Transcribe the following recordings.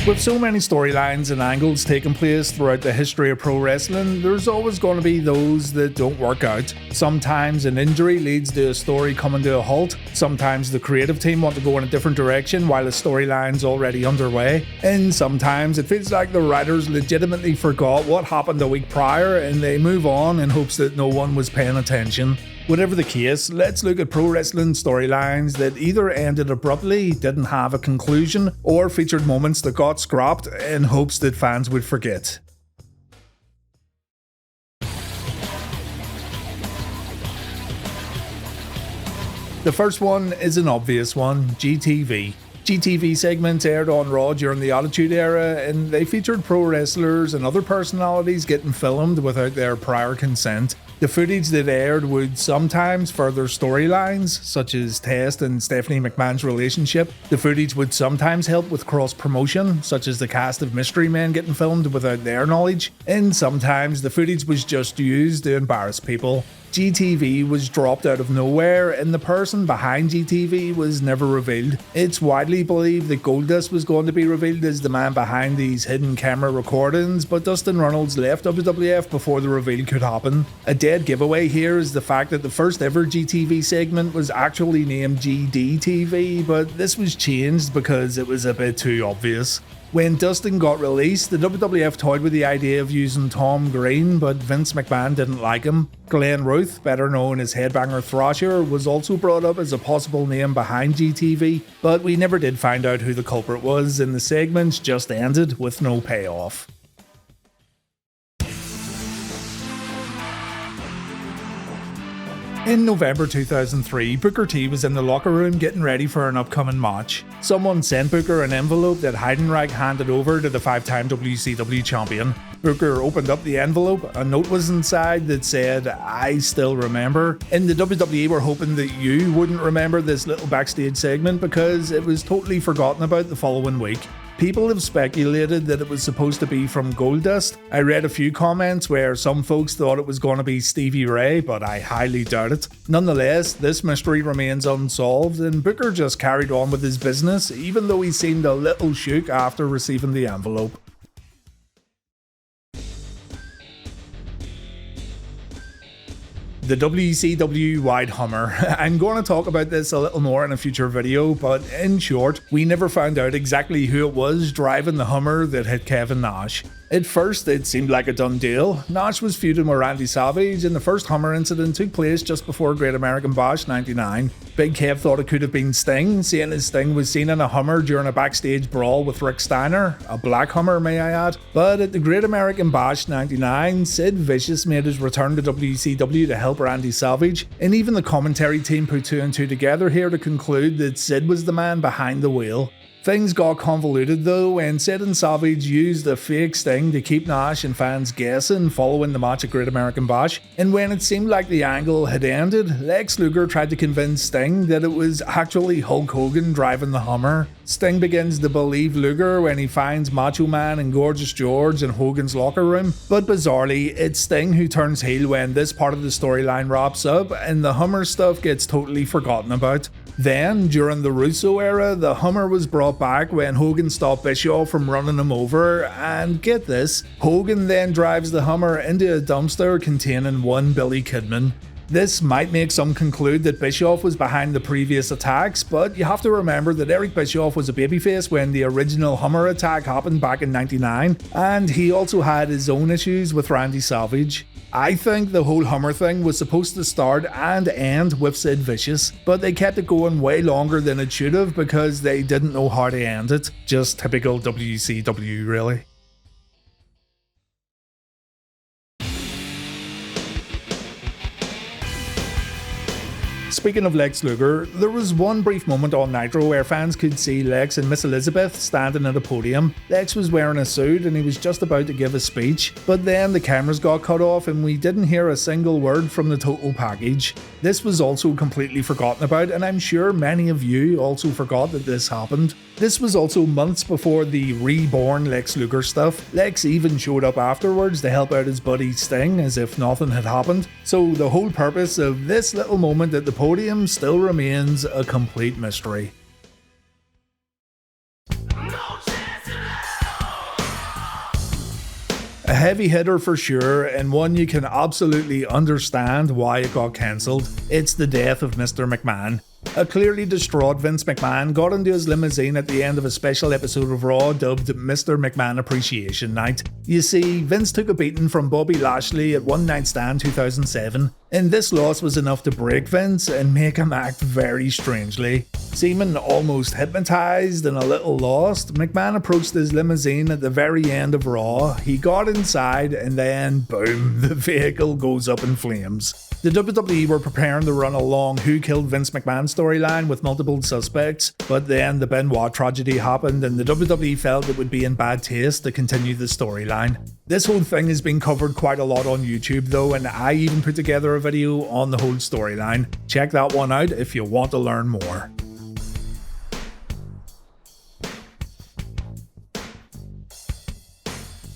With so many storylines and angles taking place throughout the history of pro wrestling, there's always going to be those that don't work out. Sometimes an injury leads to a story coming to a halt, sometimes the creative team want to go in a different direction while the storyline's already underway, and sometimes it feels like the writers legitimately forgot what happened a week prior and they move on in hopes that no one was paying attention. Whatever the case, let's look at pro wrestling storylines that either ended abruptly, didn't have a conclusion, or featured moments that got scrapped in hopes that fans would forget. The first one is an obvious one, GTV. GTV segments aired on Raw during the Attitude Era, and they featured pro wrestlers and other personalities getting filmed without their prior consent. The footage that aired would sometimes further storylines, such as Test and Stephanie McMahon's relationship. The footage would sometimes help with cross-promotion, such as the cast of Mystery Men getting filmed without their knowledge. And sometimes the footage was just used to embarrass people. GTV was dropped out of nowhere, and the person behind GTV was never revealed. It's widely believed that Goldust was going to be revealed as the man behind these hidden camera recordings, but Dustin Runnels left WWF before the reveal could happen. A dead giveaway here is the fact that the first ever GTV segment was actually named GDTV, but this was changed because it was a bit too obvious. When Dustin got released, the WWF toyed with the idea of using Tom Green, but Vince McMahon didn't like him. Glenn Ruth, better known as Headbanger Thrasher, was also brought up as a possible name behind GTV, but we never did find out who the culprit was, and the segments just ended with no payoff. In November 2003, Booker T was in the locker room getting ready for an upcoming match. Someone sent Booker an envelope that Heidenreich handed over to the 5-time WCW champion. Booker opened up the envelope, a note was inside that said, "I still remember." And the WWE were hoping that you wouldn't remember this little backstage segment because it was totally forgotten about the following week. People have speculated that it was supposed to be from Goldust. I read a few comments where some folks thought it was going to be Stevie Ray, but I highly doubt it. Nonetheless, this mystery remains unsolved, and Booker just carried on with his business, even though he seemed a little shook after receiving the envelope. The WCW wide Hummer. I'm going to talk about this a little more in a future video, but in short, we never found out exactly who it was driving the Hummer that hit Kevin Nash. At first, it seemed like a done deal. Nash was feuding with Randy Savage, and the first Hummer incident took place just before Great American Bash 99. Big Kev thought it could have been Sting, seeing as Sting was seen in a Hummer during a backstage brawl with Rick Steiner, a black Hummer may I add. But at the Great American Bash 99, Sid Vicious made his return to WCW to help Randy Savage, and even the commentary team put two and two together here to conclude that Sid was the man behind the wheel. Things got convoluted though, and Sid and Savage used a fake Sting to keep Nash and fans guessing following the match at Great American Bash, and when it seemed like the angle had ended, Lex Luger tried to convince Sting that it was actually Hulk Hogan driving the Hummer. Sting begins to believe Luger when he finds Macho Man and Gorgeous George in Hogan's locker room, but bizarrely, it's Sting who turns heel when this part of the storyline wraps up and the Hummer stuff gets totally forgotten about. Then, during the Russo era, the Hummer was brought back when Hogan stopped Bischoff from running him over, and get this, Hogan then drives the Hummer into a dumpster containing one Billy Kidman. This might make some conclude that Bischoff was behind the previous attacks, but you have to remember that Eric Bischoff was a babyface when the original Hummer attack happened back in '99, and he also had his own issues with Randy Savage. I think the whole Hummer thing was supposed to start and end with Sid Vicious, but they kept it going way longer than it should have because they didn't know how to end it. Just typical WCW, really. Speaking of Lex Luger, there was one brief moment on Nitro where fans could see Lex and Miss Elizabeth standing at a podium. Lex was wearing a suit and he was just about to give a speech, but then the cameras got cut off and we didn't hear a single word from the total package. This was also completely forgotten about, and I'm sure many of you also forgot that this happened. This was also months before the reborn Lex Luger stuff. Lex even showed up afterwards to help out his buddy Sting as if nothing had happened. So the whole purpose of this little moment at the podium still remains a complete mystery. No chance in hell. heavy hitter for sure, and one you can absolutely understand why it got cancelled. It's the death of Mr. McMahon. A clearly distraught Vince McMahon got into his limousine at the end of a special episode of Raw dubbed Mr. McMahon Appreciation Night. You see, Vince took a beating from Bobby Lashley at One Night Stand 2007, and this loss was enough to break Vince and make him act very strangely. Seeming almost hypnotized and a little lost, McMahon approached his limousine at the very end of Raw. He got inside and then, boom, the vehicle goes up in flames. The WWE were preparing to run a long Who Killed Vince McMahon storyline with multiple suspects, but then the Benoit tragedy happened and the WWE felt it would be in bad taste to continue the storyline. This whole thing has been covered quite a lot on YouTube though, and I even put together a video on the whole storyline. Check that one out if you want to learn more.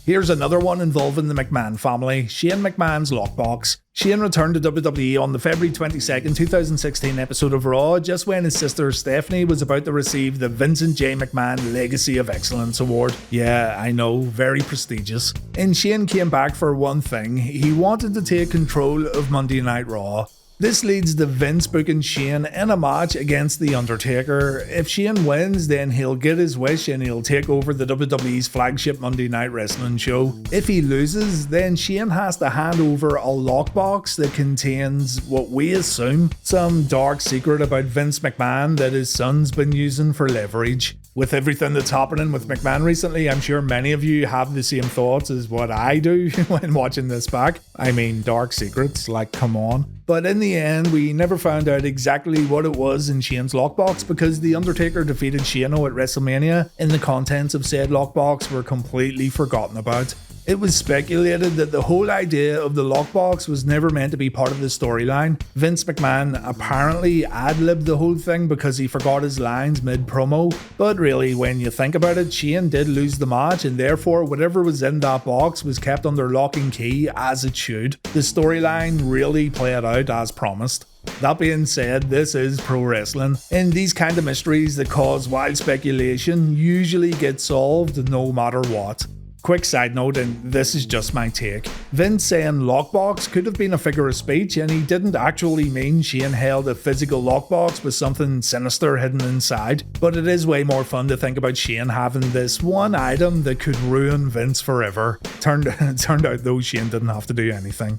Here's another one involving the McMahon family, Shane McMahon's lockbox. Shane returned to WWE on the February 22nd, 2016 episode of Raw, just when his sister Stephanie was about to receive the Vincent J. McMahon Legacy of Excellence Award. Yeah, I know, very prestigious. And Shane came back for one thing: he wanted to take control of Monday Night Raw. This leads to Vince booking Shane in a match against The Undertaker. If Shane wins, then he'll get his wish and he'll take over the WWE's flagship Monday Night Wrestling show. If he loses, then Shane has to hand over a lockbox that contains what we assume some dark secret about Vince McMahon that his son's been using for leverage. With everything that's happening with McMahon recently, I'm sure many of you have the same thoughts as what I do when watching this back. I mean, dark secrets, like, come on. But in the end, we never found out exactly what it was in Shane's lockbox because The Undertaker defeated Shane-O at WrestleMania and the contents of said lockbox were completely forgotten about. It was speculated that the whole idea of the lockbox was never meant to be part of the storyline. Vince McMahon apparently ad-libbed the whole thing because he forgot his lines mid-promo, but really, when you think about it, Shane did lose the match and therefore whatever was in that box was kept under lock and key as it should. The storyline really played out as promised. That being said, this is pro wrestling, and these kind of mysteries that cause wild speculation usually get solved no matter what. Quick side note, and this is just my take. Vince saying lockbox could have been a figure of speech, and he didn't actually mean Shane held a physical lockbox with something sinister hidden inside. But it is way more fun to think about Shane having this one item that could ruin Vince forever. Turned out though, Shane didn't have to do anything.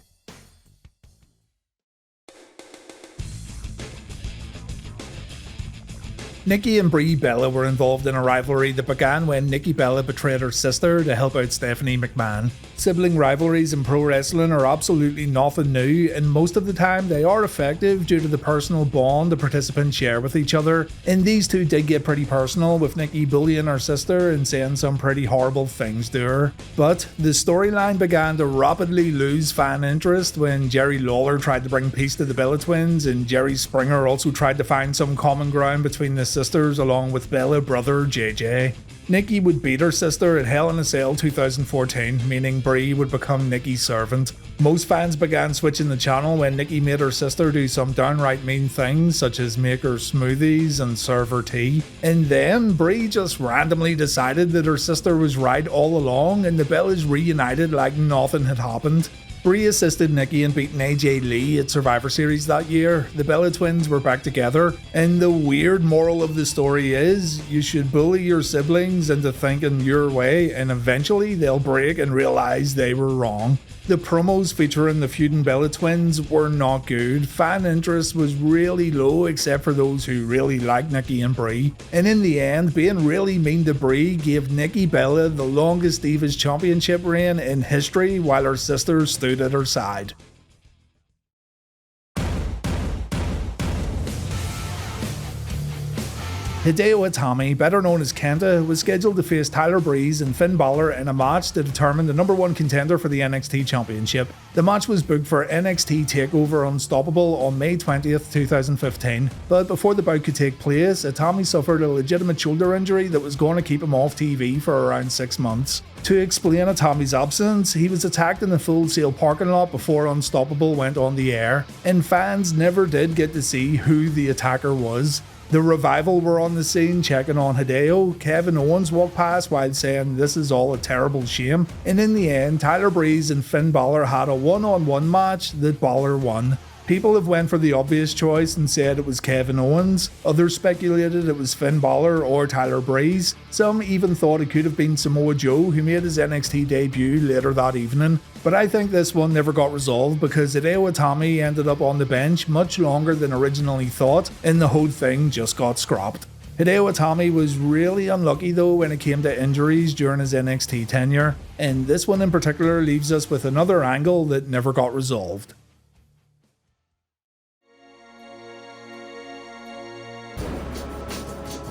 Nikki and Brie Bella were involved in a rivalry that began when Nikki Bella betrayed her sister to help out Stephanie McMahon. Sibling rivalries in pro wrestling are absolutely nothing new, and most of the time they are effective due to the personal bond the participants share with each other. And these two did get pretty personal, with Nikki bullying her sister and saying some pretty horrible things to her. But the storyline began to rapidly lose fan interest when Jerry Lawler tried to bring peace to the Bella twins, and Jerry Springer also tried to find some common ground between the sisters along with Bella brother JJ. Nikki would beat her sister at Hell in a Cell 2014, meaning Brie would become Nikki's servant. Most fans began switching the channel when Nikki made her sister do some downright mean things, such as make her smoothies and serve her tea. And then Brie just randomly decided that her sister was right all along, and the Bellas reunited like nothing had happened. Brie assisted Nikki in beating AJ Lee at Survivor Series that year. The Bella twins were back together, and the weird moral of the story is you should bully your siblings into thinking your way, and eventually they'll break and realize they were wrong. The promos featuring the feuding Bella twins were not good. Fan interest was really low except for those who really liked Nikki and Brie. And in the end, being really mean to Brie gave Nikki Bella the longest Divas Championship reign in history while her sister stood at her side. Hideo Itami, better known as Kenta, was scheduled to face Tyler Breeze and Finn Balor in a match to determine the number one contender for the NXT Championship. The match was booked for NXT TakeOver Unstoppable on May 20th, 2015, but before the bout could take place, Itami suffered a legitimate shoulder injury that was going to keep him off TV for around 6 months. To explain Itami's absence, he was attacked in the Full Sail parking lot before Unstoppable went on the air, and fans never did get to see who the attacker was. The Revival were on the scene checking on Hideo. Kevin Owens walked past while saying this is all a terrible shame. And in the end, Tyler Breeze and Finn Balor had a one-on-one match that Balor won. People have went for the obvious choice and said it was Kevin Owens. Others speculated it was Finn Balor or Tyler Breeze. Some even thought it could have been Samoa Joe, who made his NXT debut later that evening. But I think this one never got resolved because Hideo Itami ended up on the bench much longer than originally thought, and the whole thing just got scrapped. Hideo Itami was really unlucky though when it came to injuries during his NXT tenure, and this one in particular leaves us with another angle that never got resolved.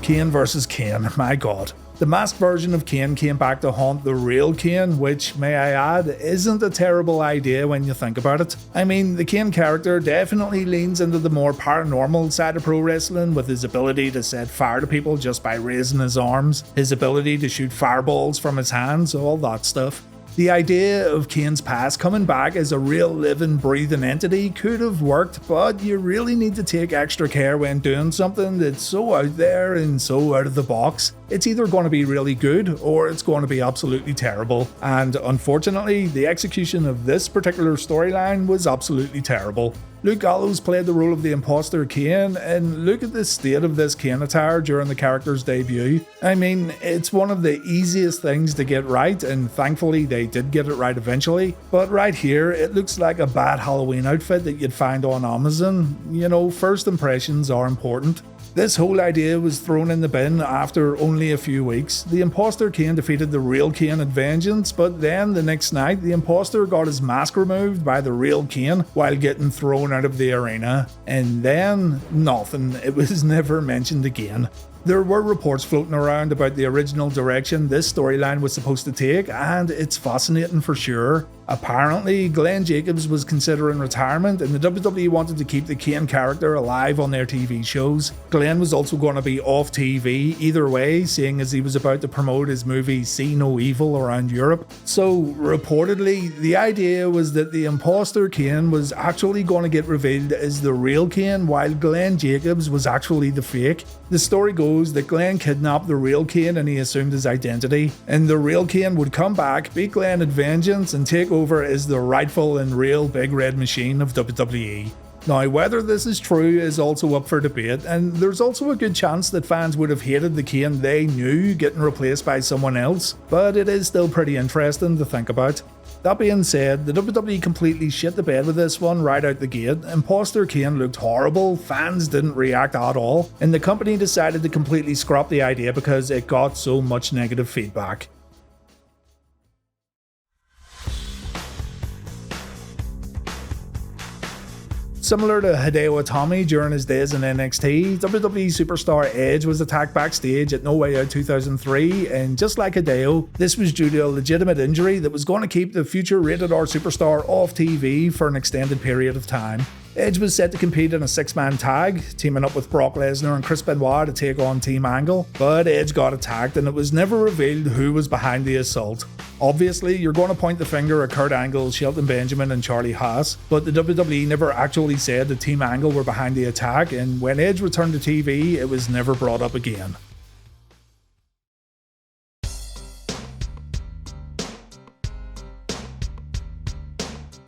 Kane vs Kane, my god. The masked version of Kane came back to haunt the real Kane, which, may I add, isn't a terrible idea when you think about it. I mean, the Kane character definitely leans into the more paranormal side of pro wrestling, with his ability to set fire to people just by raising his arms, his ability to shoot fireballs from his hands, all that stuff. The idea of Kane's past coming back as a real living, breathing entity could have worked, but you really need to take extra care when doing something that's so out there and so out of the box. It's either going to be really good or it's going to be absolutely terrible. And unfortunately, the execution of this particular storyline was absolutely terrible. Luke Gallows played the role of the imposter Kane, and look at the state of this Kane attire during the character's debut. I mean, it's one of the easiest things to get right, and thankfully they did get it right eventually. But right here, it looks like a bad Halloween outfit that you'd find on Amazon. You know, first impressions are important. This whole idea was thrown in the bin after only a few weeks. The imposter Kane defeated the real Kane at Vengeance, but then the next night, the imposter got his mask removed by the real Kane while getting thrown out of the arena. And then, nothing. It was never mentioned again. There were reports floating around about the original direction this storyline was supposed to take, and it's fascinating for sure. Apparently, Glenn Jacobs was considering retirement, and the WWE wanted to keep the Kane character alive on their TV shows. Glenn was also going to be off TV either way, seeing as he was about to promote his movie See No Evil around Europe. So, reportedly, the idea was that the imposter Kane was actually going to get revealed as the real Kane, while Glenn Jacobs was actually the fake. The story goes that Glenn kidnapped the real Kane and he assumed his identity, and the real Kane would come back, beat Glenn at Vengeance, and take over as the rightful and real Big Red Machine of WWE. Now, whether this is true is also up for debate, and there's also a good chance that fans would have hated the Kane they knew getting replaced by someone else, but it is still pretty interesting to think about. That being said, the WWE completely shit the bed with this one right out the gate. Imposter Kane looked horrible, fans didn't react at all, and the company decided to completely scrap the idea because it got so much negative feedback. Similar to Hideo Itami during his days in NXT, WWE superstar Edge was attacked backstage at No Way Out 2003, and just like Hideo, this was due to a legitimate injury that was going to keep the future rated R superstar off TV for an extended period of time. Edge was set to compete in a 6-man tag, teaming up with Brock Lesnar and Chris Benoit to take on Team Angle, but Edge got attacked and it was never revealed who was behind the assault. Obviously, you're going to point the finger at Kurt Angle, Shelton Benjamin and Charlie Haas, but the WWE never actually said that Team Angle were behind the attack, and when Edge returned to TV, it was never brought up again.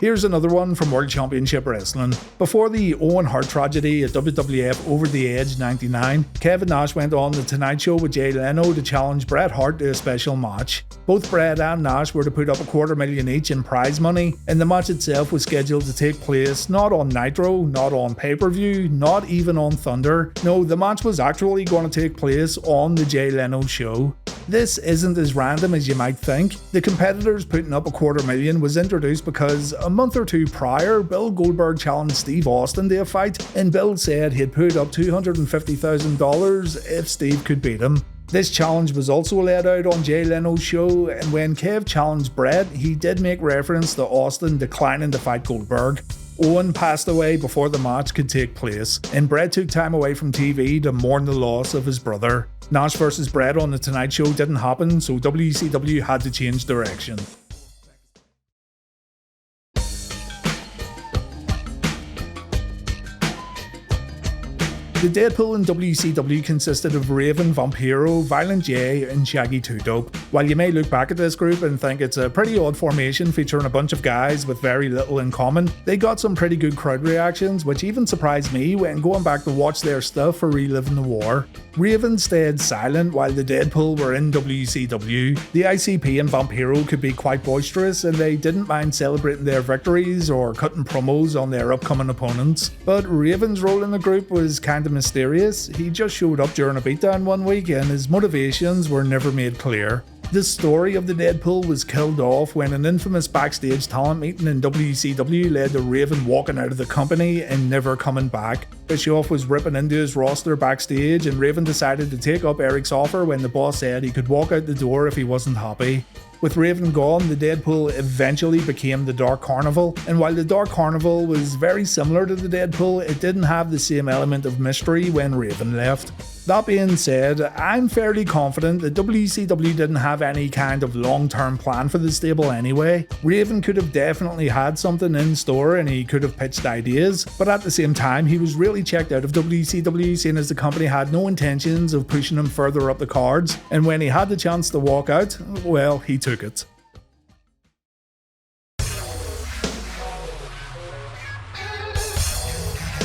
Here's another one from World Championship Wrestling. Before the Owen Hart tragedy at WWF Over the Edge 99, Kevin Nash went on The Tonight Show with Jay Leno to challenge Bret Hart to a special match. Both Bret and Nash were to put up $250,000 each in prize money, and the match itself was scheduled to take place not on Nitro, not on pay-per-view, not even on Thunder. No, the match was actually going to take place on the Jay Leno show. This isn't as random as you might think. The competitors putting up $250,000 was introduced because a month or two prior, Bill Goldberg challenged Steve Austin to a fight, and Bill said he'd put up $250,000 if Steve could beat him. This challenge was also laid out on Jay Leno's show, and when Kev challenged Bret, he did make reference to Austin declining to fight Goldberg. Owen passed away before the match could take place, and Bret took time away from TV to mourn the loss of his brother. Nash vs. Bret on The Tonight Show didn't happen, so WCW had to change direction. The Deadpool in WCW consisted of Raven, Vampiro, Violent J, and Shaggy 2 Dope. While you may look back at this group and think it's a pretty odd formation featuring a bunch of guys with very little in common, they got some pretty good crowd reactions, which even surprised me when going back to watch their stuff for Reliving the War. Raven stayed silent while the Deadpool were in WCW. The ICP and Vampiro could be quite boisterous, and they didn't mind celebrating their victories or cutting promos on their upcoming opponents. But Raven's role in the group was kind of mysterious. He just showed up during a beatdown one week and his motivations were never made clear. The story of the Deadpool was killed off when an infamous backstage talent meeting in WCW led to Raven walking out of the company and never coming back. Bischoff was ripping into his roster backstage and Raven decided to take up Eric's offer when the boss said he could walk out the door if he wasn't happy. With Raven gone, the Deadpool eventually became the Dark Carnival, and while the Dark Carnival was very similar to the Deadpool, it didn't have the same element of mystery when Raven left. That being said, I'm fairly confident that WCW didn't have any kind of long-term plan for the stable anyway. Raven could have definitely had something in store and he could have pitched ideas, but at the same time he was really checked out of WCW, seeing as the company had no intentions of pushing him further up the cards, and when he had the chance to walk out, well, he took it.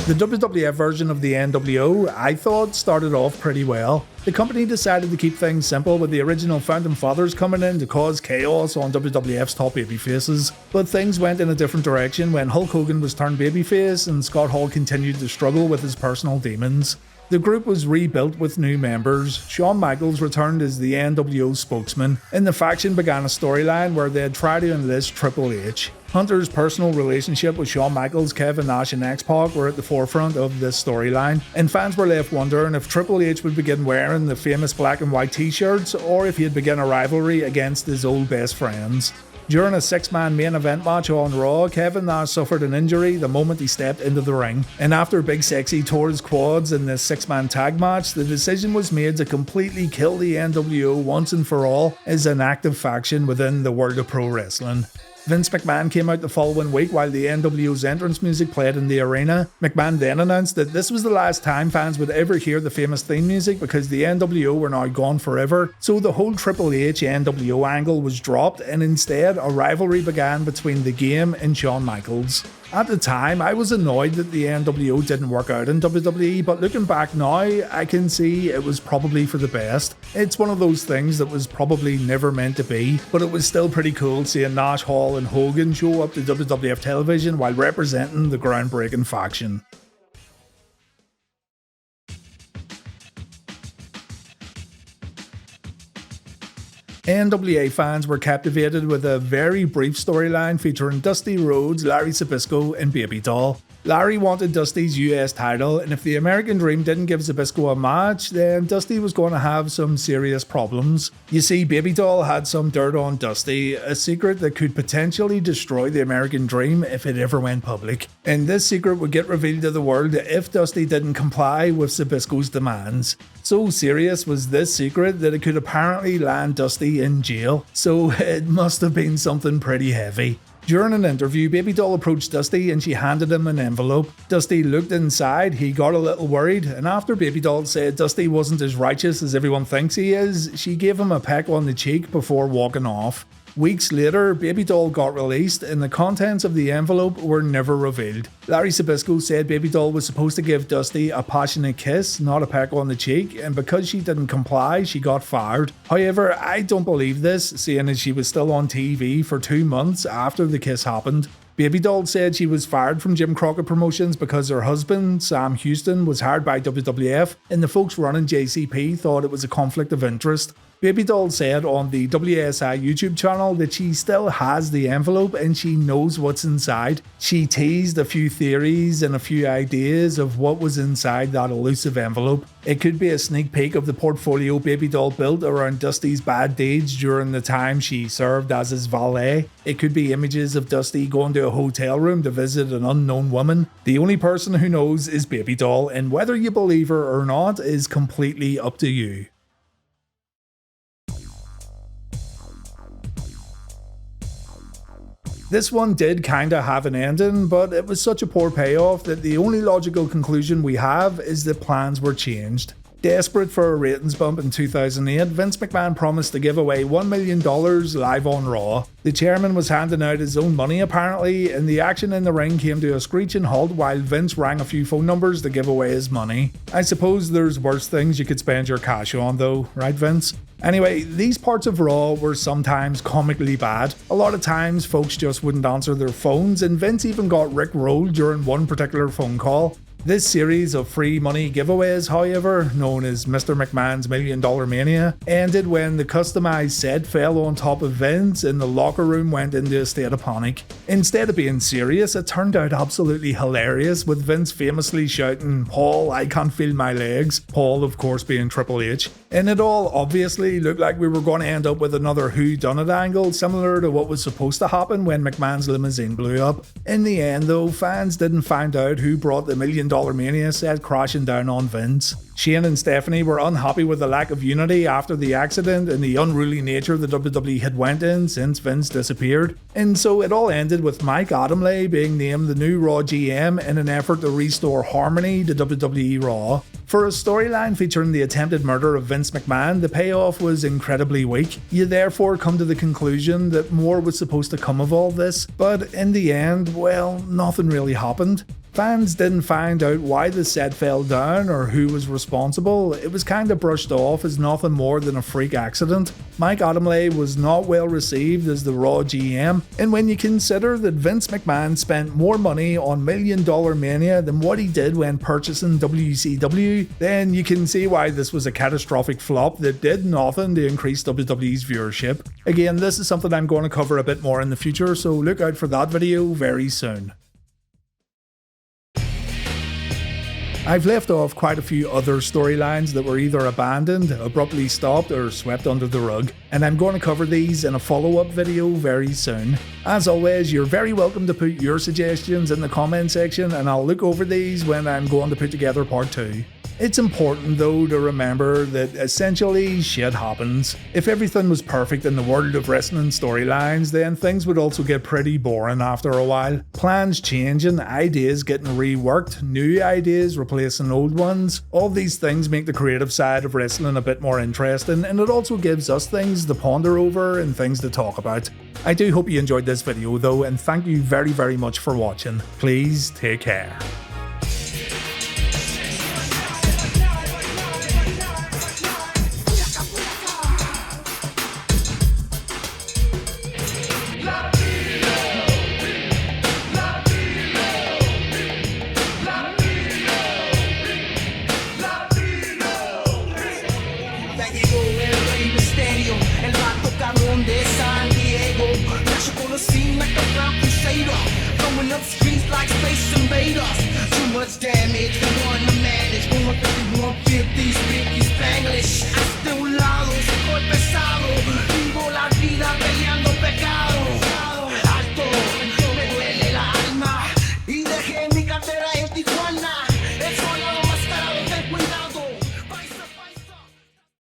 The WWF version of the NWO, I thought, started off pretty well. The company decided to keep things simple with the original Founding Fathers coming in to cause chaos on WWF's top babyfaces. But things went in a different direction when Hulk Hogan was turned babyface and Scott Hall continued to struggle with his personal demons. The group was rebuilt with new members. Shawn Michaels returned as the NWO spokesman, and the faction began a storyline where they'd try to enlist Triple H. Hunter's personal relationship with Shawn Michaels, Kevin Nash and X-Pac were at the forefront of this storyline, and fans were left wondering if Triple H would begin wearing the famous black and white t-shirts or if he'd begin a rivalry against his old best friends. During a 6-man main event match on Raw, Kevin Nash suffered an injury the moment he stepped into the ring, and after Big Sexy tore his quads in this 6-man tag match, the decision was made to completely kill the NWO once and for all as an active faction within the world of pro wrestling. Vince McMahon came out the following week while the NWO's entrance music played in the arena. McMahon then announced that this was the last time fans would ever hear the famous theme music because the NWO were now gone forever, so the whole Triple H NWO angle was dropped and instead a rivalry began between the Game and Shawn Michaels. At the time, I was annoyed that the NWO didn't work out in WWE, but looking back now, I can see it was probably for the best. It's one of those things that was probably never meant to be, but it was still pretty cool seeing Nash, Hall and Hogan show up to WWF television while representing the groundbreaking faction. NWA fans were captivated with a very brief storyline featuring Dusty Rhodes, Larry Zbyszko and Baby Doll. Larry wanted Dusty's US title, and if the American Dream didn't give Zbyszko a match, then Dusty was going to have some serious problems. You see, Baby Doll had some dirt on Dusty, a secret that could potentially destroy the American Dream if it ever went public. And this secret would get revealed to the world if Dusty didn't comply with Zbyszko's demands. So serious was this secret that it could apparently land Dusty in jail, so it must have been something pretty heavy. During an interview, Baby Doll approached Dusty and she handed him an envelope. Dusty looked inside, he got a little worried, and after Baby Doll said Dusty wasn't as righteous as everyone thinks he is, she gave him a peck on the cheek before walking off. Weeks later, Baby Doll got released and the contents of the envelope were never revealed. Larry Zbyszko said Baby Doll was supposed to give Dusty a passionate kiss, not a peck on the cheek, and because she didn't comply, she got fired. However, I don't believe this, seeing as she was still on TV for 2 months after the kiss happened. Baby Doll said she was fired from Jim Crockett Promotions because her husband, Sam Houston, was hired by WWF, and the folks running JCP thought it was a conflict of interest. Baby Doll said on the WSI YouTube channel that she still has the envelope and she knows what's inside. She teased a few theories and a few ideas of what was inside that elusive envelope. It could be a sneak peek of the portfolio Baby Doll built around Dusty's bad deeds during the time she served as his valet. It could be images of Dusty going to a hotel room to visit an unknown woman. The only person who knows is Baby Doll, and whether you believe her or not is completely up to you. This one did kinda have an ending, but it was such a poor payoff that the only logical conclusion we have is that plans were changed. Desperate for a ratings bump in 2008, Vince McMahon promised to give away $1 million live on Raw. The chairman was handing out his own money apparently, and the action in the ring came to a screeching halt while Vince rang a few phone numbers to give away his money. I suppose there's worse things you could spend your cash on though, right Vince? Anyway, these parts of Raw were sometimes comically bad. A lot of times folks just wouldn't answer their phones, and Vince even got rickrolled during one particular phone call. This series of free money giveaways, however, known as Mr. McMahon's $1 Million Mania, ended when the customized set fell on top of Vince and the locker room went into a state of panic. Instead of being serious, it turned out absolutely hilarious, with Vince famously shouting, "Paul, I can't feel my legs," Paul of course being Triple H. And it all obviously looked like we were going to end up with another whodunit angle, similar to what was supposed to happen when McMahon's limousine blew up. In the end though, fans didn't find out who brought the $1 Million Mania set crashing down on Vince. Shane and Stephanie were unhappy with the lack of unity after the accident and the unruly nature the WWE had went in since Vince disappeared, and so it all ended with Mike Adamle being named the new Raw GM in an effort to restore harmony to WWE Raw. For a storyline featuring the attempted murder of Vince McMahon, the payoff was incredibly weak. You therefore come to the conclusion that more was supposed to come of all this, but in the end, well, nothing really happened. Fans didn't find out why the set fell down or who was responsible. It was kinda brushed off as nothing more than a freak accident. Mike Adamle was not well received as the Raw GM, and when you consider that Vince McMahon spent more money on $1 Million Mania than what he did when purchasing WCW, then you can see why this was a catastrophic flop that did nothing to increase WWE's viewership. Again, this is something I'm going to cover a bit more in the future, so look out for that video very soon. I've left off quite a few other storylines that were either abandoned, abruptly stopped, or swept under the rug, and I'm going to cover these in a follow-up video very soon. As always, you're very welcome to put your suggestions in the comment section, and I'll look over these when I'm going to put together part 2. It's important though to remember that essentially shit happens. If everything was perfect in the world of wrestling storylines, then things would also get pretty boring after a while. Plans changing, ideas getting reworked, new ideas replacing old ones. All these things make the creative side of wrestling a bit more interesting, and it also gives us things to ponder over and things to talk about. I do hope you enjoyed this video though, and thank you very much for watching. Please take care.